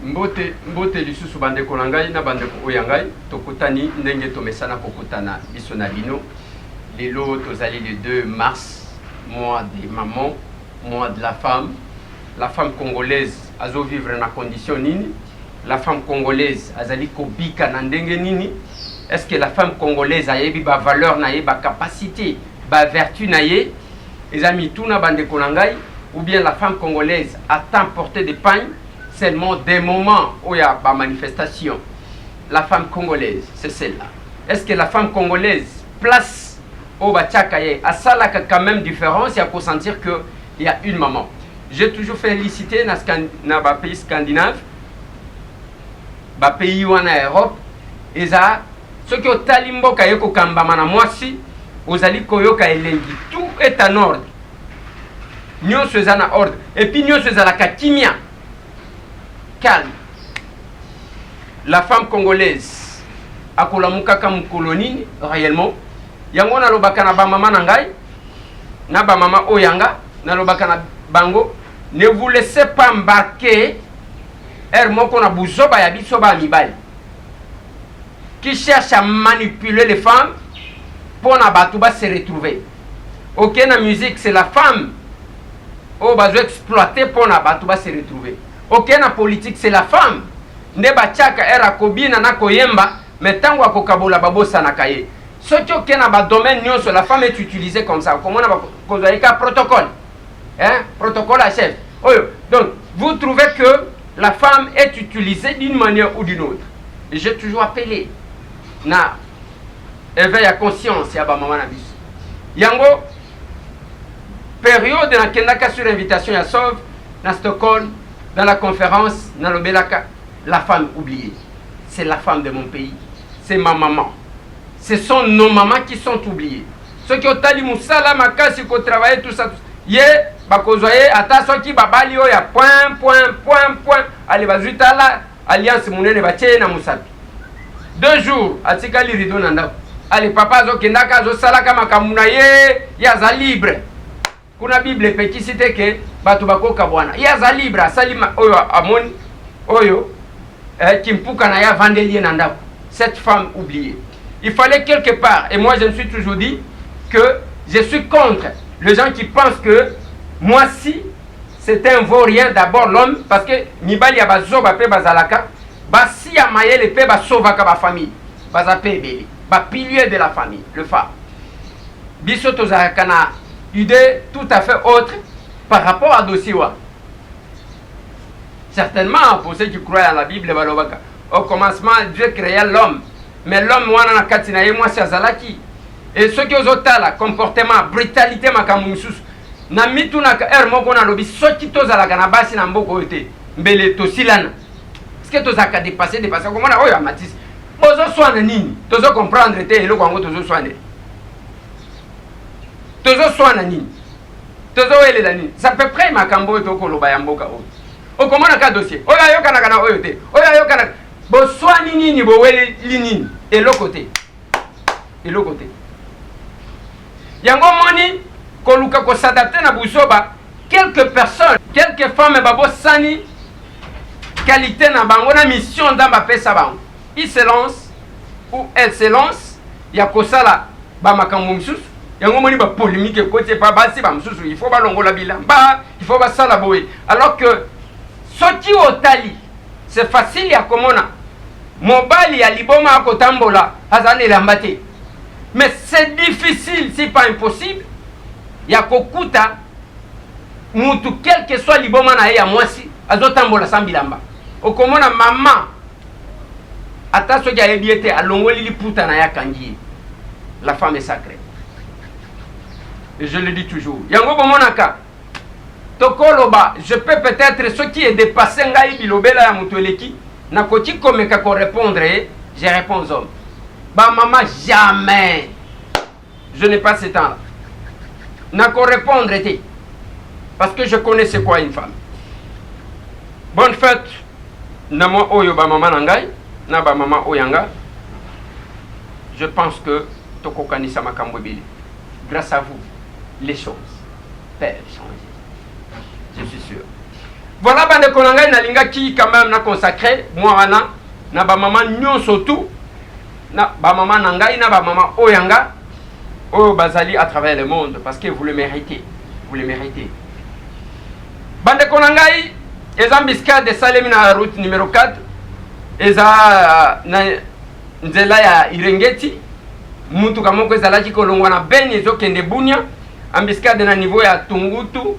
mbote lisusu bandeko na ngai na bandeko oyo ngai tokutani ndenge tomesana kokutana biso na bino lelo tozali le 2 mars mois des mamans, mois de la femme congolaise azo vivre na condition nini, la femme congolaise azali kobika na ndenge nini, est-ce que la femme congolaise a yebi ba valeur na ye ba capacité ba vertu na ye ezami tuna bandeko na ngai, ou bien la femme congolaise attend porter des pagnes seulement des moments où il y a des manifestations. La femme congolaise, c'est celle-là. Est-ce que la femme congolaise place au Bachakaye à ça là quand même différence, il y a pour sentir qu'il y a une maman. J'ai toujours félicité dans les pays scandinaves, les pays en Europe, et ça, ceux qui ont talimbo kayeko kambamana mwasi, ozali koyoka elengi, tout est en ordre. Nous sommes en ordre. Et puis nous sommes à la kimia. Calme. La femme congolaise, akola mukaka mukolonini, réellement. Yango na lobaka na ba mama nangai, na ba mama oyanga, na lobaka na bango. Ne vous laissez pas embarquer, moko na buzoba ya biso ba mibali. Qui cherche à manipuler les femmes pour na batu ba se retrouver. Ok, na musique, c'est la femme. Oh, bah, exploiter pour na batu ba se retrouver. Ok, na politique, c'est la femme. Ne bachaka era kobina na koyemba, mais tango akokabola babosa na kaye. Ce qui ok na ba domaine nyonso, la femme est utilisée comme ça. Comment on a kozali ka protocole. Hein? Protocole à chef. Oh, donc, vous trouvez que la femme est utilisée d'une manière ou d'une autre. Et j'ai toujours appelé na éveil à conscience ya ba mama na biso. Yango période na kendaka sur invitation ya Sauve na Stockholm dans la conférence na lobelaka la femme oubliée. C'est la femme de mon pays, c'est ma maman. Ce sont nos mamans qui sont oubliées. Ceux qui ont tali musala makasi ko travailler tout ça. Ye bakozoye ata soki babali o ya point allez bazuta la alliance munene batie na musapi. 2 jours atikali rido nanda. Allez papa zo kendaka zo sala kama kamuna ye ya za libre. Kuna Bible peki cite ke batu bakoka bwana. Ya za libre salima oyo amoni oyo kimpuka na ya vandelie nanda. Cette femme oubliée. Il fallait quelque part, et moi je me suis toujours dit que je suis contre les gens qui pensent que moi si c'est un vaurien d'abord l'homme parce que mibali ya bazoba pe bazalaka basi ya mayele pe basovaka ba famille bazape beli ba pilier de la famille le phare biso tozalaka na idée tout à fait autre par rapport à Dosiwa. Certainement pour ceux qui croient à la Bible balobaka au commencement Dieu créa l'homme mais l'homme wana na katina ye moi c'est azalaki. Et ceux qui ont la comportement, brutalité, makamusus, na mitu na moko na lobi, soki tozalaka na basi na mboko yote, mbele tosilana. Est-ce que tozaka dépasser, comment na oyo amatis? Bozo soana nini? Tozo comprendre te eloko yango tozo soane. Tozo soana nini? Tozo welela nini? Ça peut près makambo to koloba ya mboka oyo. O comment na ka dossier? Oya yoka na kana oyo te. Oya yoka na bo soani nini bo wele nini? Eloko te. Eloko te. Yango moni koluka ko s'adapter na buzoba quelques personnes, quelques femmes babo sani qualité na bango na mission dans ba pesa bango. Il se lance ou elle se lance ya kosala ba makambo msusu. Yango moni ba polémique côté pa basi ba msusu, il faut ba longola bilamba, il faut ba sala boye. Alors que soti otali c'est facile ya komona. Mobali ya liboma akotambola azali lambate. Mais c'est difficile, c'est pas impossible. Ya kokuta mutu quel que soit liboma na ya mwasi azotambola sambilamba. Okomona maman ata soki ayebiete alongoli liputa na ya kangi. La femme est sacrée. Et je le dis toujours. Yango bomonaka tokoloba, je peux peut-être ce qui est dépassé ngai bilobela ya mutu eleki na koti komeka ko répondre, je réponds aux hommes. Bah maman, jamais. Je n'ai pas ce temps-là. N'a qu'à répondre, parce que je connais c'est quoi une femme. Bonne fête. Na moi oyo ba maman nangai, na ba maman oyanga. Je pense que toko kanisa makambo bili. Grâce à vous, les choses peuvent changer. Je suis sûr. Voilà, bande konanga nalinga qui quand même na consacré moi wana na ba maman nyonso tout na ba maman nangai na ba maman oyanga oyo bazali à travers le monde parce que vous le méritez. Vous le méritez. Bande konangai ezambiska de Salemi na route numéro 4 eza na nzela ya Irengeti mutu kamoko ezalaki kolongwa na Beni ezokende Bunia ambiskade na niveau ya Tungutu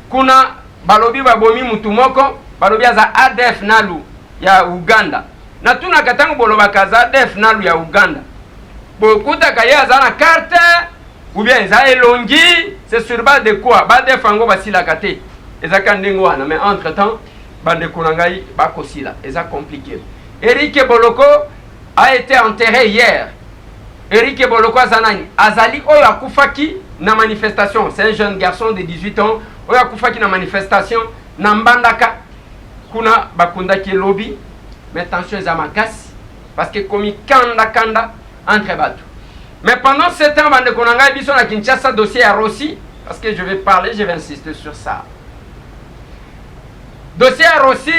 kuna balobi babomi mutu moko balobi aza ADF nalu ya Uganda na tuna katango boloba kaza ADF nalu ya Uganda bokuta kaya aza na carte ou bien eza elongi c'est sur base de quoi ba ADF ngo basila kate ezaka ndingo wana mais entre temps bande konangai bakosila eza compliqué. Eric Boloko a été enterré hier. Eric Boloko Zanani azali oyo akufaki na manifestation, c'est un jeune garçon de 18 ans oyo akufaki na manifestation na Mbandaka kuna bakundaki lobby mais tension za makasi parce que komi kanda entre bateaux. Mais pendant ce temps bande konanga biso na Kinshasa dossier à Rossi parce que je vais parler, je vais insister sur ça. Dossier à Rossi,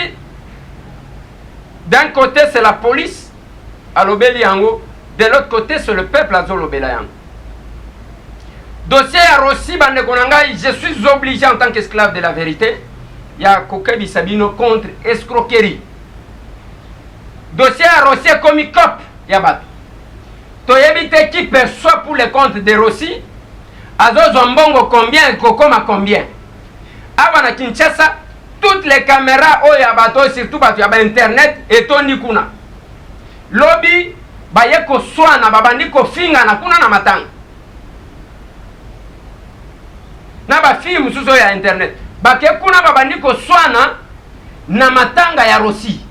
d'un côté c'est la police à l'Obéliango, de l'autre côté c'est le peuple à Zolobéliango. Dossier à Rossi, bande konanga, je suis obligé en tant qu'esclave de la vérité, il y a Kokebi Sabino contre escroquerie. Dossier à Rossi comme cop, il y a battu. Toyebite qui perçoit pour les comptes de Rossi, Azo Zombongo combien et Kokoma combien. Avant à Kinshasa, toutes les caméras au Yabato, surtout parce qu'il y a internet et Tony Kuna. Lobby, Bayeko Swana, Babandiko Finga, na Kuna na Matang. Na ba film sous ya internet. Bake Kuna Babandiko Swana, na Matanga ya Rossi.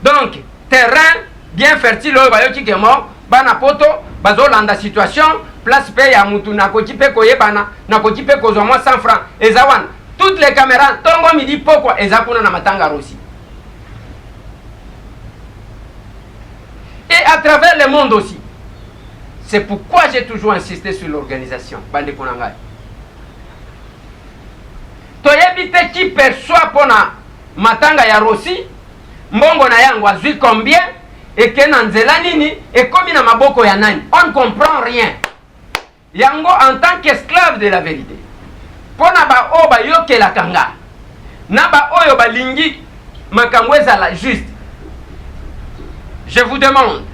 Donc, terrain bien fertile, Bayoki qui est mort, Bana Poto, Bazolanda situation, place paye à Moutou, Nakotipe Koyebana, Nakotipe Kozoma 100 francs, Ezawan. Toutes les caméras, Tongo me dit pourquoi Ezakuna na Matanga Rossi. Et à travers le monde aussi. C'est pourquoi j'ai toujours insisté sur l'organisation. Bande Konangai. Toyebite qui perçoit pour na Matanga ya Rossi, Mbongo na yango azui combien, et que nanzela nini, et comme na maboko ya nani. On ne comprend rien. Yango en tant qu'esclave de la vérité. Pona ba o ba yoke la kanga na ba oyo ba lingi makangweza la juste. Je vous demande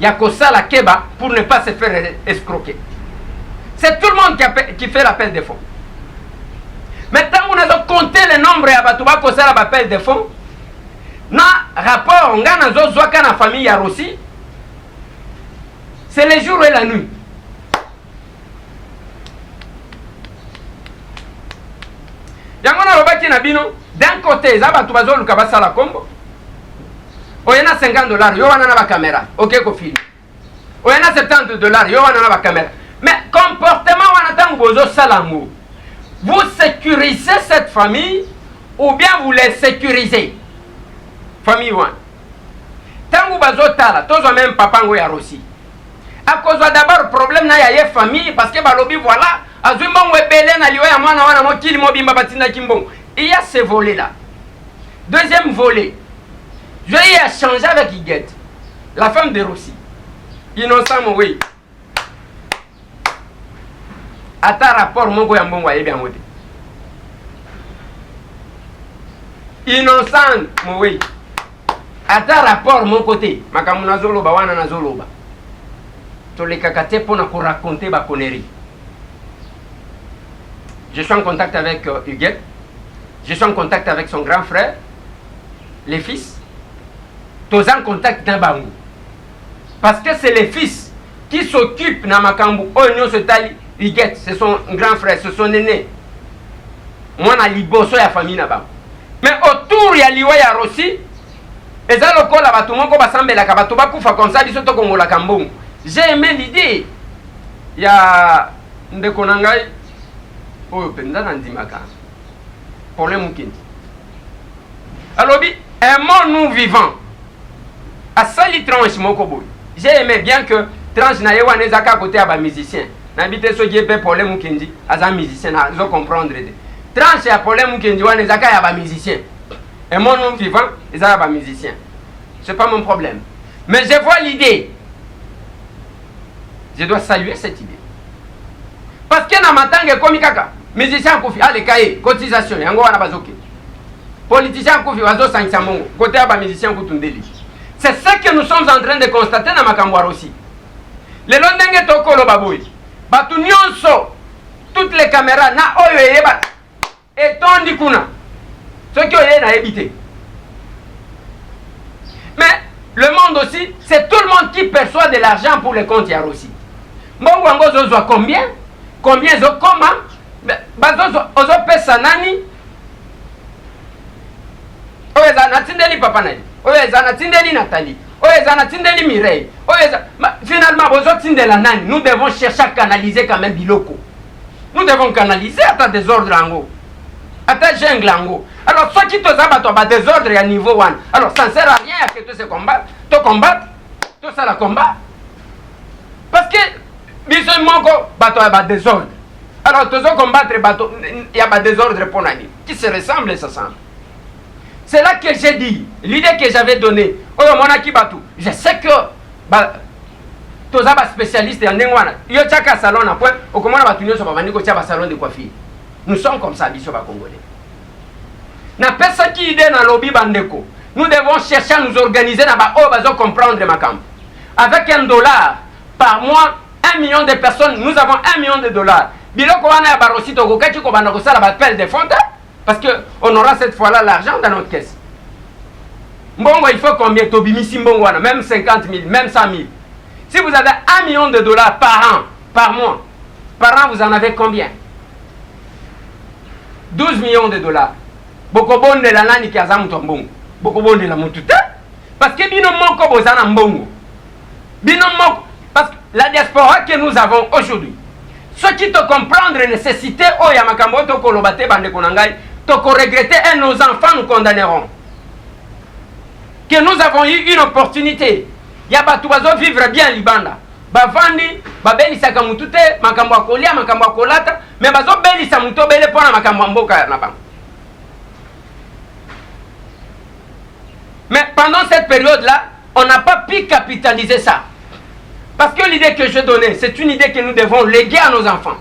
yakosa la keba pour ne pas se faire escroquer. C'est tout le monde qui fait l'appel de fonds. Maintenant on a compté le nombre ya batu ba kosa la appel de fonds na rapport ngana zo zwaka na famille ya Rossi. C'est le jour et la nuit. Yangona robaki na bino d'un côté za batu bazoluka basala kombo oyena $50 yo wana na ba caméra OK ko film oyena $70 yo wana na ba caméra mais comportement wana tangu bozo salango vous sécurisez cette famille ou bien vous les sécurisez famille wana tangu bazotala tozo même papango ya Rossi à cause d'abord problème na ya famille parce que balobi voilà. Il y a ce volet-là. Deuxième volet. Je vais échanger avec Iguette, la femme de Rossi. Innocent, oui. À ta rapport, mon goût, mon goût, bien modé. Innocent, oui. À ta rapport, mon côté. Makamuna Zoloba, Wana Zoloba. Tu les cacatés pour nous raconter ma connerie. Je suis en contact avec Huguette. Je suis en contact avec son grand frère, les fils. Tous en contact d'un bambou. Parce que c'est les fils qui s'occupent de Makambu. Oignon se taille, Huguette, c'est son grand frère, c'est son aîné. Moi, je suis bosso la famille là-bas. Mais autour, il y a Liwa ya Rossi. Et ça, le col là-bas, tout le monde va s'embêter là-bas. Tout le monde va comme ça, ils sont comme la Kambon. J'ai aimé l'idée. Il y a Ndekonangai. Oh, pendant Nandimaka. Problème ou alors, aimons-nous vivants. À sali tranche, mon koboy. J'ai aimé bien que tranche na yewa nezaka côté à musicien. N'habite ce qui est problème ou kindi, à un musicien, à comprendre. tranche ya problème mukendi wana ezaka ya ba musicien. Et mon nom vivant, ils sont pas musiciens. C'est pas mon problème. Mais je vois l'idée. Je dois saluer cette idée. Parce que dans ma tangue comme kaka, musicien kofi a les cahiers, cotisation, yango wana bazoke. Politicien kofi wazo sangisa mongo, côté ba musicien kutundeli. C'est ce que nous sommes en train de constater dans Makambwar aussi. Le londenge tokolo baboy. Batu nyonso, toutes les caméras na oyo yeba et tondi kuna. Ce qui est évité. Mais le monde aussi, c'est tout le monde qui perçoit de l'argent pour les comptes Yaro aussi. Mbongo ango zozo combien? Combien zo comment? Bazozo ozo pesa nani? Oeza na tindeli papa nani? Oeza na tindeli Nathalie? Oeza na tindeli Mireille? Oeza finalement bozo tindela nani? Nous devons chercher à canaliser quand même biloko. Nous devons canaliser à ta désordre ango. À ta jungle ango. Alors, ceux qui te ont des désordre à niveau 1, alors ça ne sert à rien que tu se combattes, tout ça la combat. Parce que, bizarrement, il y a des désordre. Alors, tu dois combattre, il y a des désordre pour l'année. Qui se ressemble et se semble. C'est là que j'ai dit, l'idée que j'avais donnée, je sais que, tu es un spécialiste en Nengwana. Il y a un salon à point, au comment on va tenir sur un salon de coiffure. Nous sommes comme ça, Bissot Congolais. Na pesa qui idée dans lobby bandeko. Nous devons chercher à nous organiser là-bas. Oh, bazo comprendre ma camp. Avec $1 par mois, 1 million de personnes, nous avons $1 million. Biloko wana barosi toko kati ko bana ko sala ba pelle de fonds parce que on aura cette fois-là l'argent dans notre caisse. Mbongo il faut combien tobimisi mbongo wana même 50 000, même 100 000. Si vous avez $1 million par an, par mois, par an vous en avez combien? 12 millions de $. Bokobonde la nani ki aza mutu mbongo. Bokobonde la mutu te. Parce que bino moko bozana mbongo. Bino moko. Parce que la diaspora que nous avons aujourd'hui. Ceux qui te comprendre nécessité, oh ya makambo to kolobate bande konangai, to ko regretter et nos enfants nous condamneront. Que nous avons eu une opportunité. Ya batu bazo vivre bien libanda. Bavandi, babelisaka mutu te, makambo akolia, makambo akolata, mais bazo belisa mutu bele pona makambo mboka na bango. Mais pendant cette période-là, on n'a pas pu capitaliser ça. Parce que l'idée que je donnais, c'est une idée que nous devons léguer à nos enfants.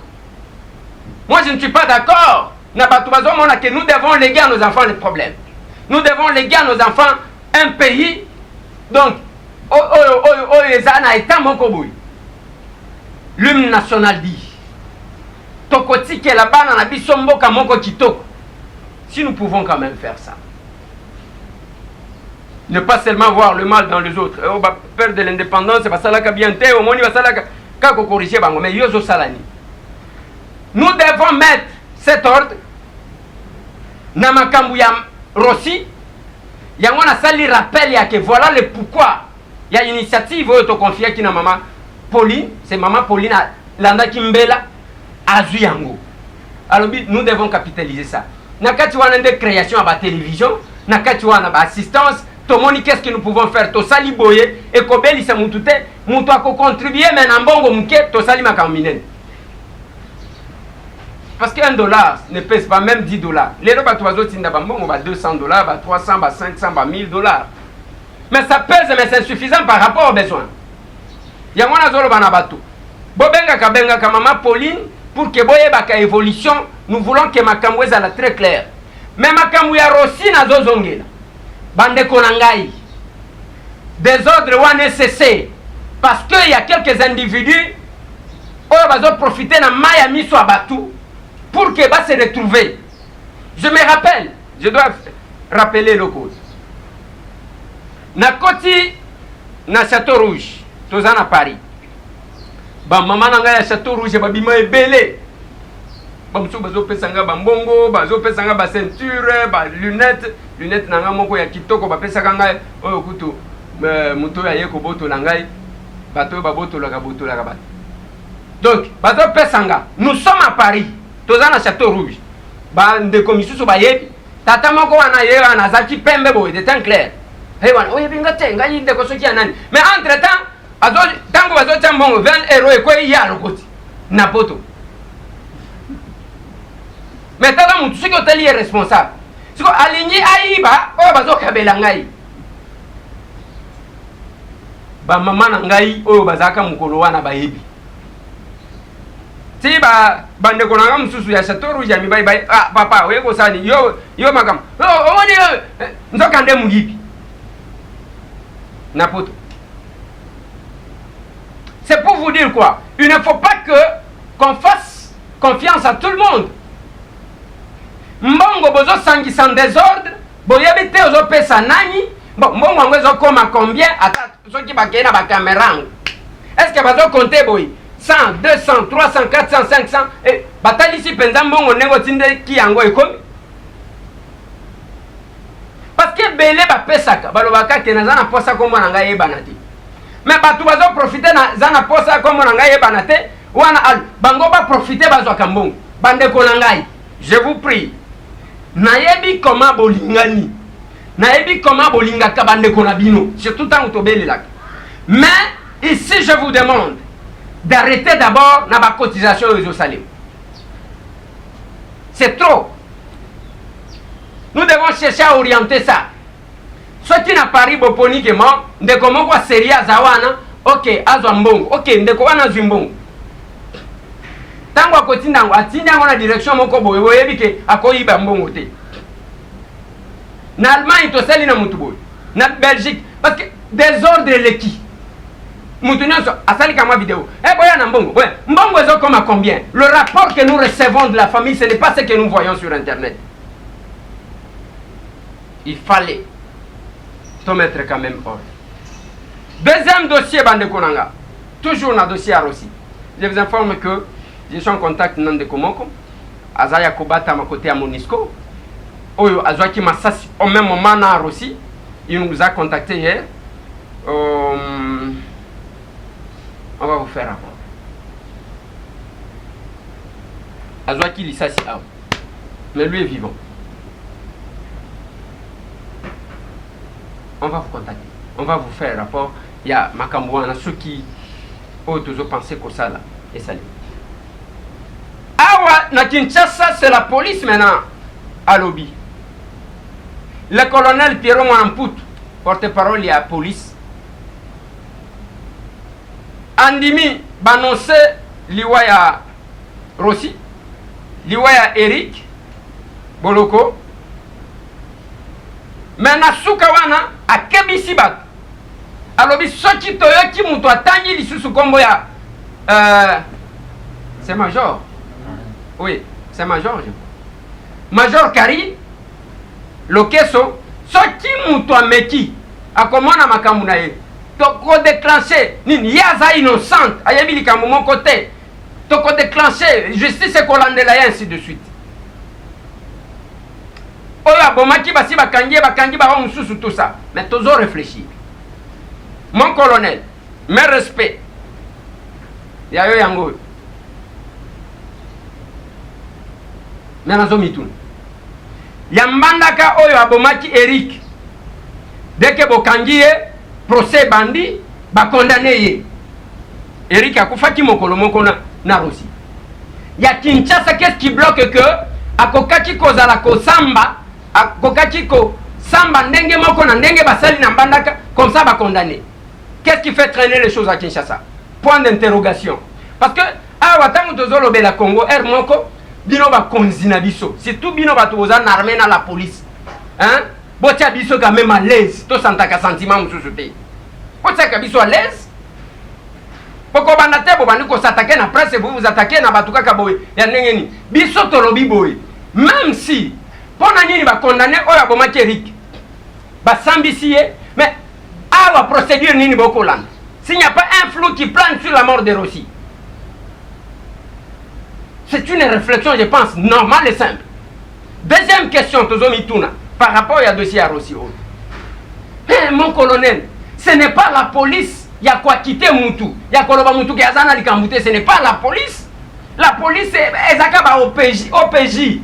Moi, je ne suis pas d'accord. Que nous devons léguer à nos enfants les problèmes. Nous devons léguer à nos enfants un pays. Donc, l'hymne national dit si nous pouvons quand même faire ça. Ne pas seulement voir le mal dans les autres. On va perdre de l'indépendance, c'est pas ça là qui bien au moins il va ça là qui corriger bango mais yozo salani. Nous devons mettre cet ordre na makambu ya Rossi. Yango na sali rappel ya que voilà le pourquoi il y a une initiative auto confiée qui na maman Pauline, c'est maman Pauline landa kimbela azu yango. Alors nous devons capitaliser ça. Na kati wana de création à la télévision, na kati wana ba assistance. Tomoni qu'est-ce que nous pouvons faire? To sali boye et kobeli sa mutute, mutu ako contribuer mais na mbongo muke to sali makaminen. Parce qu'un dollar ne pèse pas même $10. Les roba toizo tinda ba mbongo ba $200, ba 300, ba 500, ba $1000. Mais ça pèse mais c'est insuffisant par rapport aux besoins. Yango na zolo bana bato. Bobenga ka mama Pauline pour que boye ba ka évolution, nous voulons que makambo ezala très clair. Mais makambo ya Rossi na zozongela. Bande konangai. Désordre ou nécessaire. Parce qu'il y a quelques individus qui vont profiter de Miami soit battu pour qu'ils se retrouver. Je me rappelle, je dois rappeler le cause. Na Koti, na Château Rouge, tous à Paris. Maman na Château Rouge, babima est belé. Bamsou bazo pesanga bambongo, bazo pesanga ba ceinture, ba lunettes nanga moko ya kitoko ba pesanga ngai oyo kutu muto ya yeko boto nangai bato ba boto la ba. Donc bazo pesanga, nous sommes à Paris, tozana Château Rouge. Ba ndeko misusu ba yebi, tata moko wana ye wana zaki pembe boy de temps clair. Hey wana oyebi ngate ngai ndeko soki anani. Mais entre-temps, bazo tango bazo tambongo 20 € e ko ya lokoti na poto. Mais tala mutu soki otali est responsable siko alingi ayiba oyo bazokabela ngai bamama na ngai oyo bazalaka mokolo wana bayebi ti bandeko na nga mosusu ya chateau rouge ya mibali baye papa oye kosani yo makambo omoni nzoka nde moyibi na poto. C'est pour vous dire quoi? Il ne faut pas qu'on fasse confiance à tout le monde. Mbongo bozo sangi sans désordre, boyebi te ozo pesa nani, mbongo ngo ezo koma combien ata soki bakena ba caméra. Est-ce que bazo compter boy 100, 200, 300, 400, 500 et batalisi penza mbongo nengo tinde ki yango ekomi? Parce que belé ba pesaka, balobaka ke nazana posa ko mwana ngai yebana te. Mais batu bazo profiter na zana posa ko mwana ngai yebana te, wana al bango ba profiter bazwa kambongo. Bande ko ngai, je vous prie. Nayebi comment bolingani. Nayebi comment bolingaka bande ko na bino, surtout tant tobelelaka. Mais ici je vous demande d'arrêter d'abord na ba cotisation aux Jérusalem. C'est trop. Nous devons chercher à orienter ça. Ce qui n'a pas riboponi que moi, de comment quoi seria zawana, ok, azwambongo, ok, ndeko wana zimbongo. Tango akotinda ngo atinda ngo na direction moko boye boyebi ke akoyiba mbongo te. Na Allemagne to sali na mutu boye. Na Belgique parce que désordre leki. Mutu nyonso asali kama vidéo. Boya na mbongo. Ouais, mbongo ezo comme à combien? Le rapport que nous recevons de la famille, ce n'est pas ce que nous voyons sur internet. Il fallait tout mettre quand même ordre. Deuxième dossier, Bande Konanga. Toujours dans le dossier à Rossi. Je vous informe que je suis en contact avec Nande Komoko. Azaya Kobata, à côté à Monisco. Oyo Azwaki Massassi, au même moment à Rossi. Il nous a contacté hier. On va vous faire rapport. Azwaki Lissassi, mais lui est vivant. On va vous contacter. On va vous faire un rapport. Il y a Makambouana, ceux qui ont pensé que ça là. Et ça. Awa, na Kinshasa, c'est la police maintenant à lobby. Le colonel Pierrot Mwanampout, porte-parole de la police, Andimi, annoncé Liwaya Rossi, Liwaya Eric, Boloko. Mais na sukawana akebisi bat alobi soki toyoki mutu atangi lisusu kombo ya c'est major, oui c'est major, je crois. Major Kari Lokeso soki mutu ameki akomona makambo na ye toko déclencher nini yaza innocente ayebi likambo moko te toko déclencher justice ekolandela ye ainsi de suite. Oya bomaki basi bakangi ba mususu tout ça. Mais toujours réfléchir. Mon colonel, mes respects. Yayo yango. Mais nazo mitun. Yambandaka oyo abomaki Eric. Dès que bokangi procès bandi ba condamné ye. Eric akufaki mokolo moko na Rossi. Ya Kinshasa qu'est-ce qui bloque que akokaki kozala kosamba akokaki ko samba ndenge moko na ndenge basali na mbandaka comme ça ba condamné. Qu'est-ce qui fait traîner les choses à Kinshasa? Point d'interrogation. Parce que awa tango tozolo bela Congo er moko bino ba konzina biso. C'est tout bino ba toza na armée na la police. Hein? Botia biso quand même à l'aise. To santaka sentiment mususu te. Botia ka biso à l'aise. Poko bandate bo bandiko s'attaquer na presse vous attaquer na batuka ka boye. Ya ndenge ni. Biso tolobi boye. Même si pona nini ba condamné oya bomaki Eric ba sambisi mais à la procédure nini bokolanda s'il n'y a pas un flou qui plane sur la mort de Rossi. C'est une réflexion je pense normale et simple. Deuxième question tozomituna par rapport à dossier à Rossi. Mon colonel, ce n'est pas la police il y a quoi quitter Moutou il y a koloba Moutou qui azana likambute, ce n'est pas la police. La police est zakaba OPJ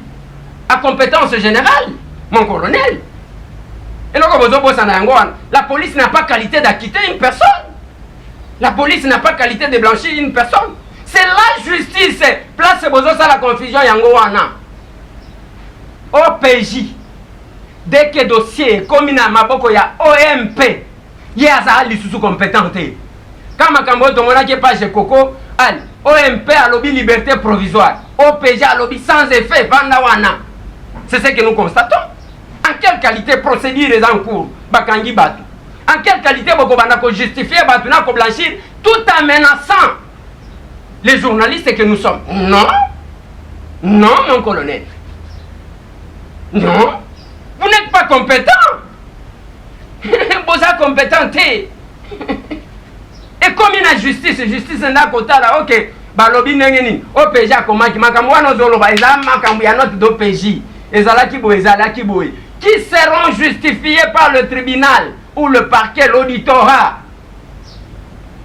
à compétence générale, mon colonel. Et donc, la police n'a pas qualité d'acquitter une personne. La police n'a pas qualité de blanchir une personne. C'est la justice. Place bozo ça la confusion yango wana. OPJ dès que dossier comme na maboko ya OMP ye azali sous compétente kama kambo to mona ke page Coco al OMP alobi liberté provisoire OPJ alobi sans effet vanda wana. C'est ce que nous constatons. En quelle qualité procédure est en cours bakangi batu? En quelle qualité boko bana ko justifier batu na ko blanchir tout en menaçant les journalistes que nous sommes? Non. Non, mon colonel. Non. Vous n'êtes pas compétent. Vous êtes compétent. Et comme une justice n'a pas là, ok. Balobi nengeni, OPJ a comment qui makamwa zolo ba ezala makamwa ya note d'OPJ. Ezala ki boy. Qui seront justifiés par le tribunal ou le parquet, l'auditorat.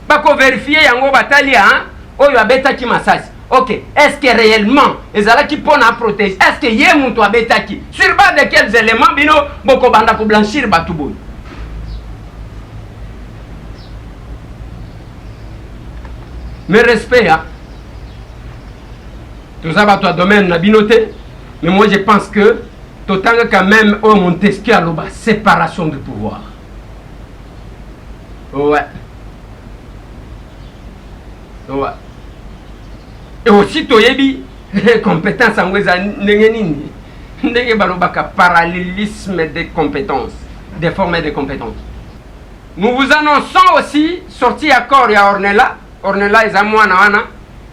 Bako vérifier yango batali hein. Oyo abeta ki masasi. Ok, est-ce que réellement ezala ki pona protéger? Est-ce que yé muto abeta ki? Sur base de quels éléments bino boko banda ko blanchir batu boy? Mais respect, hein. Tout ça va toi domaine na binoté. Mais moi je pense que tout temps quand même au Montesquieu à l'oba séparation du pouvoir. Ouais. Ouais. Et aussi toyebi compétence en weza nengenini. Ndenge balobaka parallélisme des compétences, des formes de compétences. Nous vous annonçons aussi sorti accord ya Ornella. Ornella eza mwana wana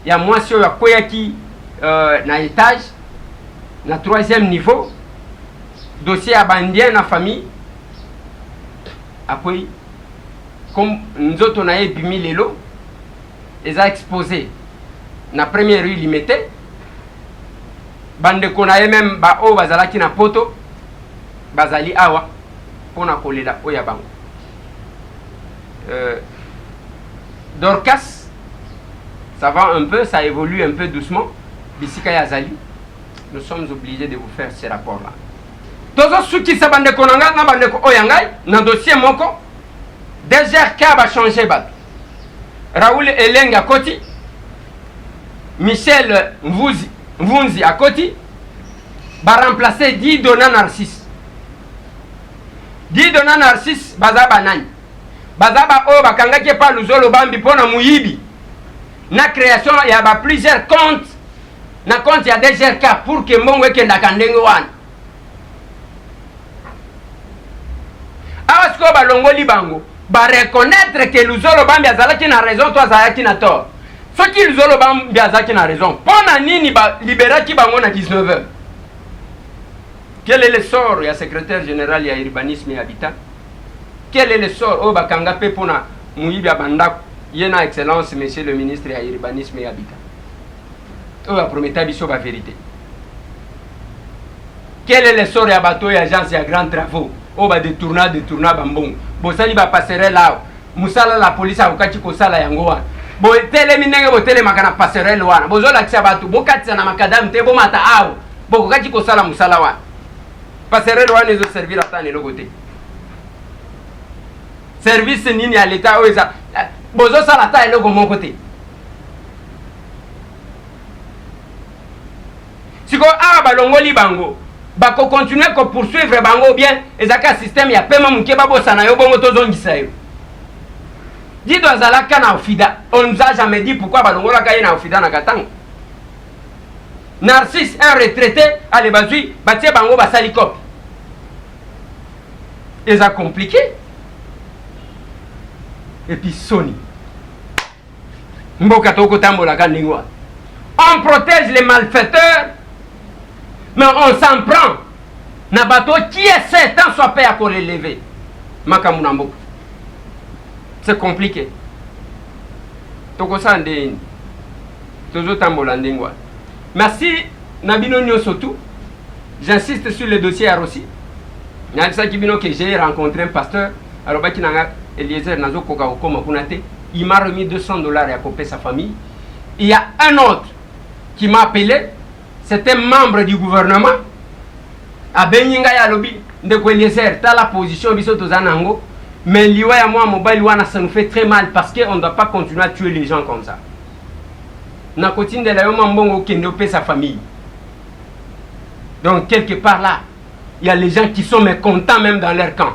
ya mwasi oyo akweyaki na étage na 3e niveau dossier abandien na famille après comme nzoto na ebimi lelo eza exposé na première rue limité bande kona même ba o bazalaki na poto bazali awa pona kolela oya bango Dorcas ça va un peu, ça évolue un peu doucement. Bisika Yazali, nous sommes obligés de vous faire ces rapports-là. Tozo suki sa bande konanga na bande ko oyangai na dossier moko. DGRK va changer bat. Raoul Eleng à Koti, Michel Mvunzi à Koti, va remplacer Didona Narcisse. Didona Narcisse baza banani. Baza ba o bakanga ke pa luzolo bambi pona muyibi. Na création il y a plusieurs comptes. Na compte il y a DGRK pour que mon week-end akandenge wana. Asko ba longoli bango ba reconnaître que luzolo bambi azalaki na raison toi azalaki na tort. Ce qui luzolo bambi azalaki na raison. Pona nini ba liberaki bango na 19h. Quel est le sort il y a secrétaire général il y a urbanisme et habitat. Quel est le sort o bakanga pe pona muyibi abandako. Yena excellence monsieur le ministre ya urbanisme et habitat. On va promettre biso la vérité. Quel est le sort ya bateau et agence ya grands travaux? On va détourner bambon. Bon ça il va passer là. Musala la police a okati ko sala yango wana. Bo telemi ndenge bo telema kana passerelle wana. Bozo la kisa batu bo katisa na makadam te bo mata awo. Bo okati ko sala musala wana. Passerelle wana ezo servir ata ne logote. Service nini à l'état oza. Bozo sala ta eloko mon côté. Siko a balongoli bango bako continuer ko poursuivre bango bien ezaka système ya paiement muke babosa na yo bongo tozongisa yo. Dido azalaka na ofida. On nous a jamais dit pourquoi balongola ka na ofida na katanga. Narcisse un retraité à lebazui batie bango basali cop. Eza compliqué. Et puis Sony. Mboka toko tambola ka ndingwa. On protège les malfaiteurs. Mais on s'en prend. Na bateau qui est 7 ans soit payé à relever. Makamunambo. C'est compliqué. Toko sande. Tozo tambola ndingwa. Merci Nabino Nyosotu. J'insiste sur le dossier à Rossi. Nalisa Kibino que j'ai rencontré un pasteur. Alors baki nanga Eliezer Nazo Koka Okoma Kunate. Il m'a remis $200 à couper sa famille. Il y a un autre qui m'a appelé. C'était membre du gouvernement. A Beninga ya lobby de Eliezer. T'as la position biso tozanango. Mais liwa ya moi mobile wana ça nous fait très mal parce qu'on ne doit pas continuer à tuer les gens comme ça. Na kotine de la yo mambongo kende opé sa famille. Donc, quelque part là, il y a les gens qui sont mécontents même dans leur camp.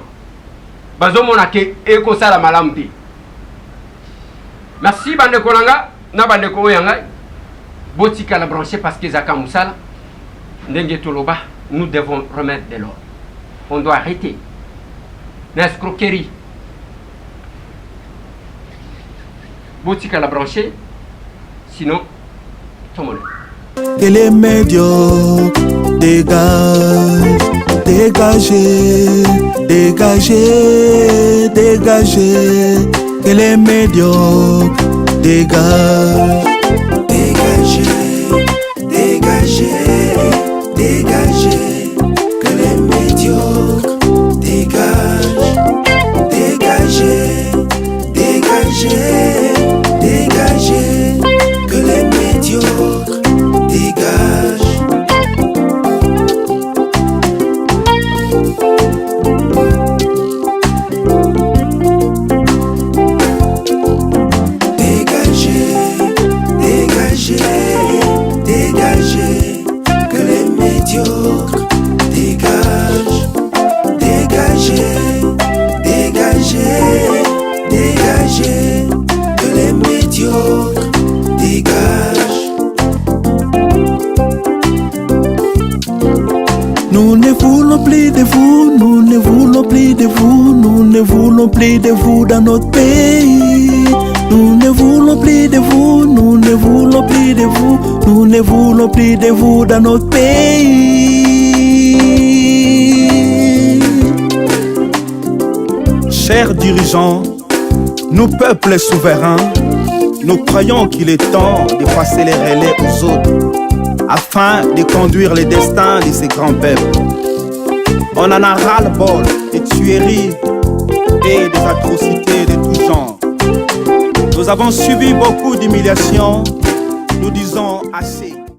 Merci, bande kolanga, na bande ko yanga. Botika la branché parce que Zaka Moussala, Ndenge Toloba, nous devons remettre de l'ordre. On doit arrêter l'escroquerie. Botika la branché, sinon, tout le monde. Que les médiocres dégagent, dégagez, dégagez, dégagez. Que les médiocres dégagent, dégagez, dégagez, dégagez. Que les médiocres dégagent, dégagez, dégagez, dégagez. Que les médiocres dégagent. Dégagez, que les médiocres dégagent, dégagez, dégagez, dégagez, que les médiocres dégagent. Nous ne voulons plus de vous, nous ne voulons plus de vous, nous ne voulons plus de vous dans notre pays. Nous ne voulons plus de vous, nous ne voulons plus de vous, nous ne voulons plus de vous dans notre pays. Chers dirigeants, nous peuples souverains, nous croyons qu'il est temps de passer les relais aux autres afin de conduire le destin de ces grands peuples. On en a ras-le-bol des tueries et des atrocités de tout genre. Nous avons subi beaucoup d'humiliations, nous disons assez.